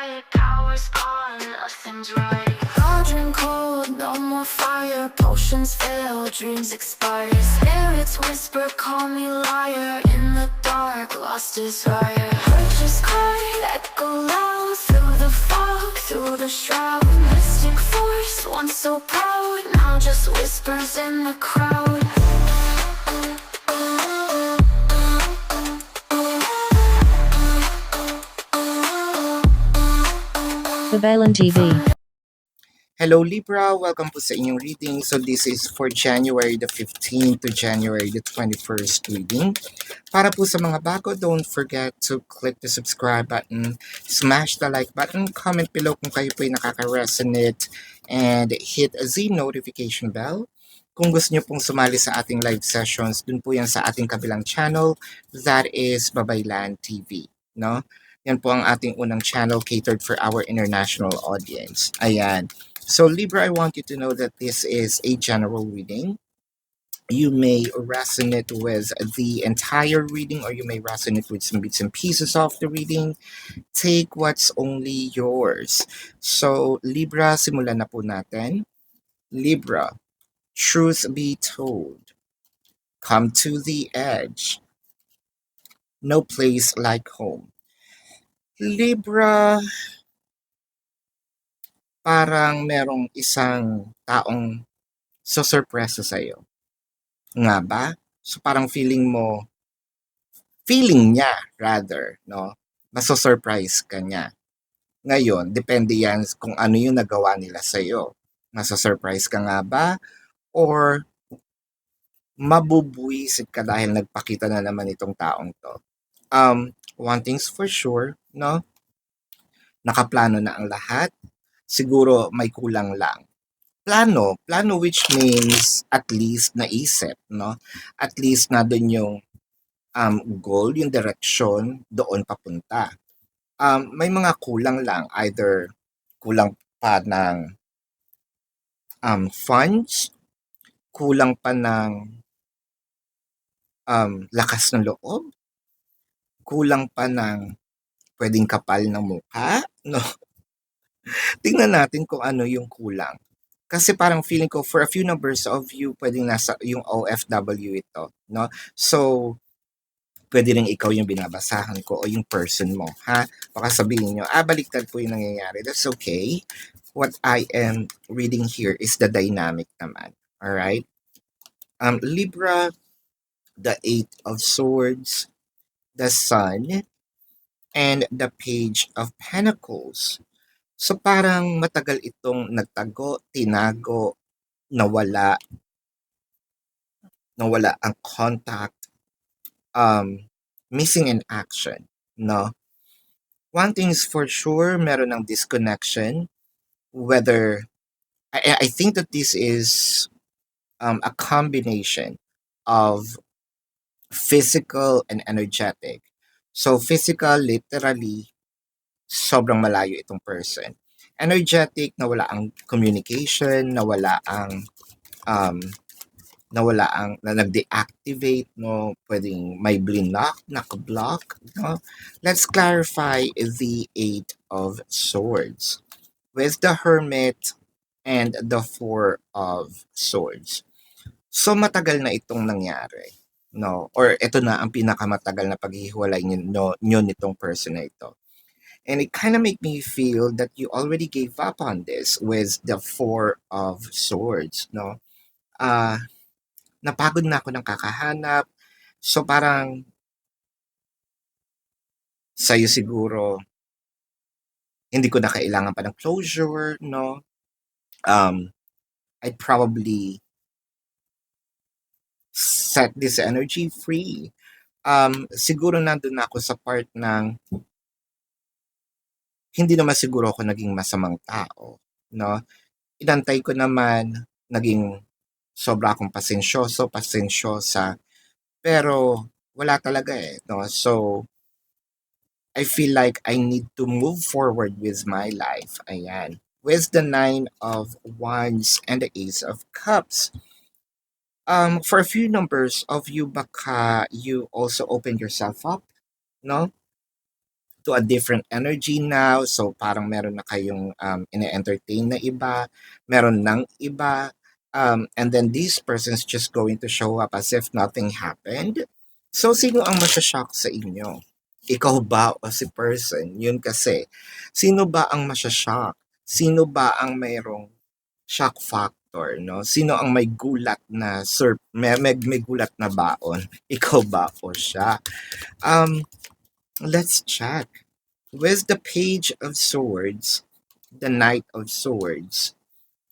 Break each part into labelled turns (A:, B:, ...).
A: Power's gone, nothing's right. Cauldron cold, no more fire. Potions fail, dreams expire. Spirits whisper, call me liar. In the dark, lost desire. Purchase card, echo loud. Through the fog, through the shroud. Mystic force, once so proud. Now just whispers in the crowd.
B: Babalan TV.
C: Hello Libra, welcome po sa inyong reading. So this is for January the 15th to January the 21st reading. Para po sa mga bago, don't forget to click the subscribe button, smash the like button, comment below kung kayo po ay nakaka-resonate, and hit the notification bell. Kung gusto nyo pong sumali sa ating live sessions, dun po yan sa ating kabilang channel, that is Babaylan TV. No? Yan po ang ating unang channel catered for our international audience. Ayan. So Libra, I want you to know that this is a general reading. You may resonate with the entire reading or you may resonate with some bits and pieces of the reading. Take what's only yours. So Libra, simulan na po natin. Libra, truth be told, come to the edge. No place like home. Libra, parang merong isang taong susurpresa sa'yo. Nga ba? So parang feeling niya rather, no? Maso-surprise ka niya. Ngayon, depende yan kung ano yung nagawa nila sa'yo. Maso-surprise ka nga ba? Or mabubwisit ka dahil nagpakita na naman itong taong to? One thing's for sure, no? Nakaplano na ang lahat. Siguro may kulang lang. Plano which means at least naisip, no? At least na doon yung goal, yung direction, doon papunta. May mga kulang lang, either kulang pa ng funds, kulang pa ng lakas ng loob, kulang pa ng pwedeng kapal ng mukha, no? Tingnan natin kung ano yung kulang. Kasi parang feeling ko for a few numbers of you, pwedeng nasa yung OFW ito, no? So, pwede rin ikaw yung binabasahan ko o yung person mo, ha? Baka sabihin nyo, baliktad po yung nangyayari. That's okay. What I am reading here is the dynamic naman. Alright? Libra, the Eight of Swords, the Sun, and the Page of Pentacles. So parang matagal itong nagtago, tinago, nawala ang contact, missing in action, no? One thing is for sure, meron ng disconnection, whether, I think that this is a combination of physical and energetic. So physical, literally, sobrang malayo itong person. Energetic, nawala ang communication, nawala ang na nag-deactivate, no? Pwedeng may blinak, naka-block, no? Let's clarify the Eight of Swords with the Hermit and the Four of Swords. So matagal na itong nangyari, no? Or ito na ang pinakamatagal na paghihiwalay nyo nitong person na ito. And it kind of make me feel that you already gave up on this with the Four of Swords, no? Napagod na ako ng kakahanap. So parang sa'yo siguro, hindi ko na kailangan pa ng closure, no? I'd probably set this energy free. Siguro nandun na ako sa part ng hindi naman siguro ako naging masamang tao, no? Inantay ko naman, naging sobra akong pasensyosa, pero wala talaga no? So, I feel like I need to move forward with my life. Ayan. With the Nine of Wands and the Ace of Cups. For a few numbers of you, baka you also open yourself up, no? to a different energy now. So parang meron na kayong ine-entertain na iba, meron ng iba, and then this person's just going to show up as if nothing happened. So sino ang masya-shock sa inyo? Ikaw ba o si person? Yun kasi. Sino ba ang masya-shock? Sino ba ang mayroong shock factor, no? Sino ang may gulat na may gulat na baon? Ikaw ba o siya? Let's check. With the Page of Swords, the Knight of Swords,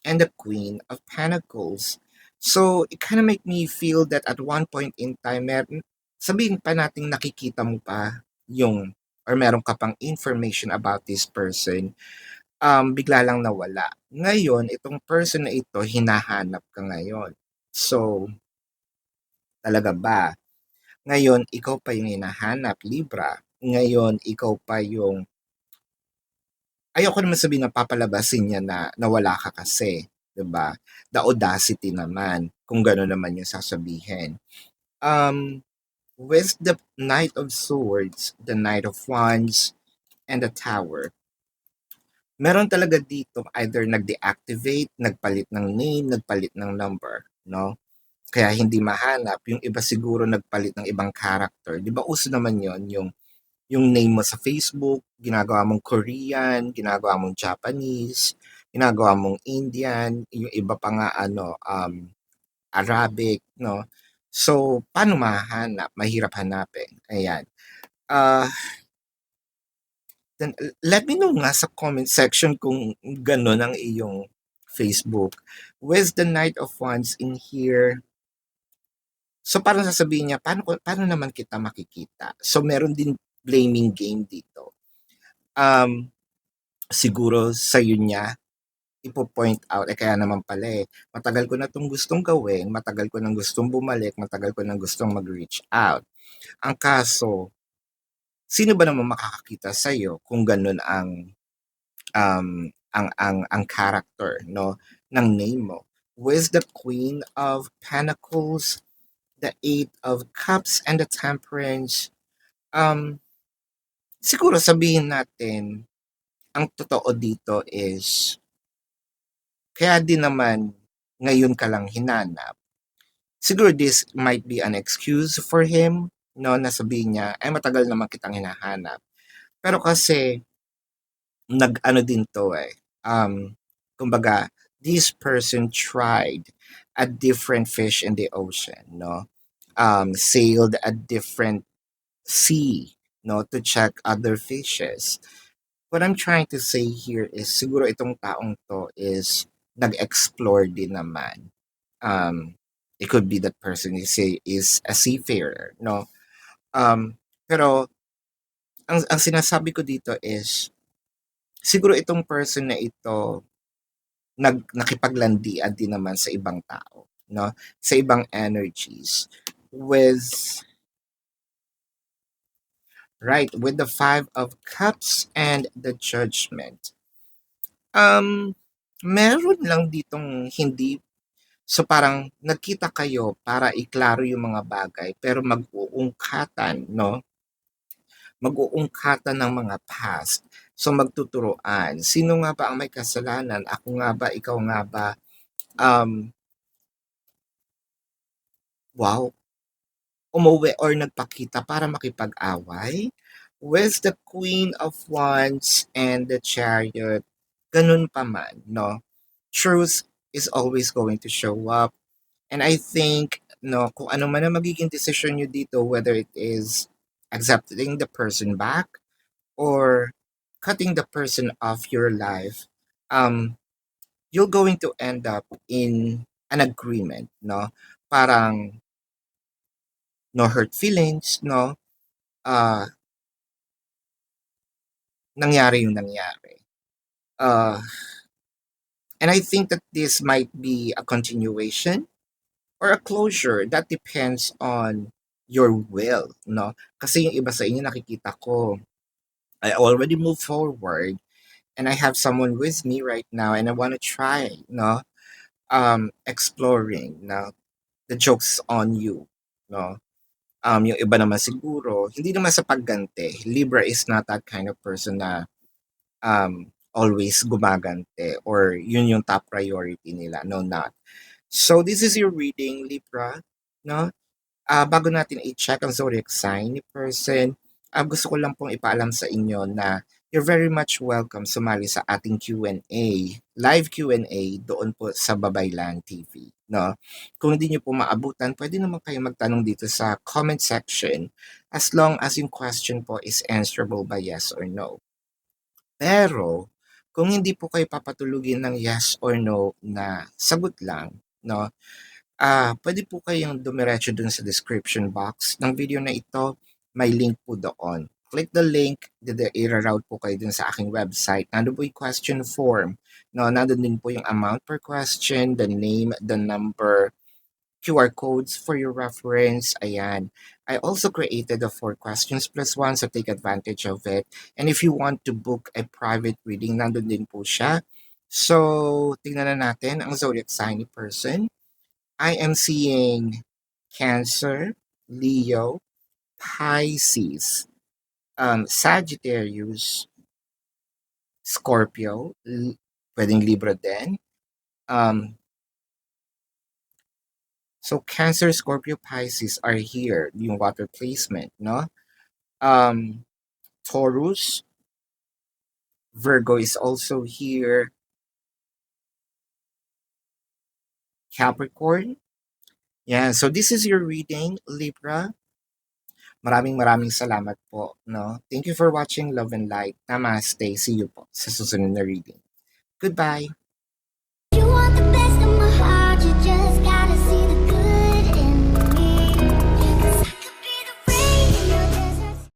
C: and the Queen of Pentacles. So, it kind of make me feel that at one point in time, sabihin pa nating nakikita mo pa yung or meron ka pang information about this person, bigla lang nawala. Ngayon, itong person na ito, hinahanap ka ngayon. So, talaga ba? Ngayon, ikaw pa yung hinahanap, Libra. Ngayon, ikaw pa yung ayoko naman sabihin na papalabasin niya na nawala ka kasi, 'di ba? The audacity naman, kung gano'n naman yung sasabihin. With the Knight of Swords, the Knight of Wands, and the Tower, meron talaga dito either nag-deactivate, nagpalit ng name, nagpalit ng number, no? Kaya hindi mahanap. Yung iba siguro nagpalit ng ibang character. 'Di ba uso naman yon yung name mo sa Facebook, ginagawa mong Korean, ginagawa mong Japanese, ginagawa mong Indian, yung iba pa nga Arabic, no? So, paano mahahanap? Mahirap hanapin. Ayan. Uh, then, let me know nga sa comment section kung gano'n ang iyong Facebook. With the Knight of Wands in here, so parang sasabihin niya, paano naman kita makikita? So, meron din blaming game dito. Siguro sa'yo niya ipo-point out, kaya naman pala matagal ko na 'tong gustong gawin, matagal ko nang gustong bumalik, matagal ko nang gustong mag-reach out. Ang kaso, sino ba naman makakakita sa'yo kung gano'n ang character, no, ng name mo? With the Queen of Pentacles, the Eight of Cups, and the Temperance, siguro sabihin natin, ang totoo dito is kaya din naman ngayon ka lang hinanap. Siguro this might be an excuse for him, no, na sabihin niya, ay matagal naman kitang hinahanap. Pero kasi, nag-ano din to kumbaga, this person tried a different fish in the ocean, no? Sailed a different sea, no, to check other fishes. What I'm trying to say here is siguro itong taong to is nag-explore din naman. It could be that person is a seafarer, no? Pero ang sinasabi ko dito is siguro itong person na ito nakipaglandian din naman sa ibang tao, no? Sa ibang energies with with the Five of Cups and the Judgment. Meron lang ditong hindi. So parang nagkita kayo para iklaro yung mga bagay pero mag-uungkatan, no? Mag-uungkatan ng mga past. So magtuturoan. Sino nga ba ang may kasalanan? Ako nga ba? Ikaw nga ba? Wow. Umuwi or nagpakita para makipag-away? With the Queen of Wands and the Chariot, ganun pa man, no? Truth is always going to show up. And I think, no, kung ano man ang magiging decision nyo dito, whether it is accepting the person back or cutting the person off your life, you're going to end up in an agreement, no? Parang no hurt feelings, no? Nangyari yung nangyari. And I think that this might be a continuation or a closure. That depends on your will, no? Kasi yung iba sa inyo nakikita ko, I already moved forward and I have someone with me right now and I want to try, no? Exploring, no? The joke's on you, no? Yung iba naman siguro, hindi naman sa pagganti. Libra is not that kind of person na always gumagante or yun yung top priority nila. No, not. So, this is your reading, Libra. No? Bago natin i-check ang zodiac sign ni person, gusto ko lang pong ipaalam sa inyo na you're very much welcome sumali sa ating Q&A, live Q&A doon po sa Babaylan TV. No? Kung hindi nyo po maabutan, pwede naman kayo magtanong dito sa comment section as long as yung question po is answerable by yes or no. Pero, kung hindi po kayo papatulugin ng yes or no na sagot lang, no, pwede po kayong dumiretso dun sa description box ng video na ito. May link po doon. Click the link, i-route po kayo dun sa aking website. Nandun po yung question form. No, nandun din po yung amount per question, the name, the number, QR codes for your reference. Ayan. I also created a 4 questions plus 1, so take advantage of it. And if you want to book a private reading, nandun din po siya. So, tingnan na natin ang zodiac sign ni person. I am seeing Cancer, Leo, Pisces, Sagittarius, Scorpio, pwedeng Libra din. So Cancer, Scorpio, Pisces are here, yung water placement, no? Taurus, Virgo is also here. Capricorn. Yeah, so this is your reading, Libra. Maraming salamat po, no? Thank you for watching. Love and light. Namaste. See you po sa susunod na reading. Goodbye.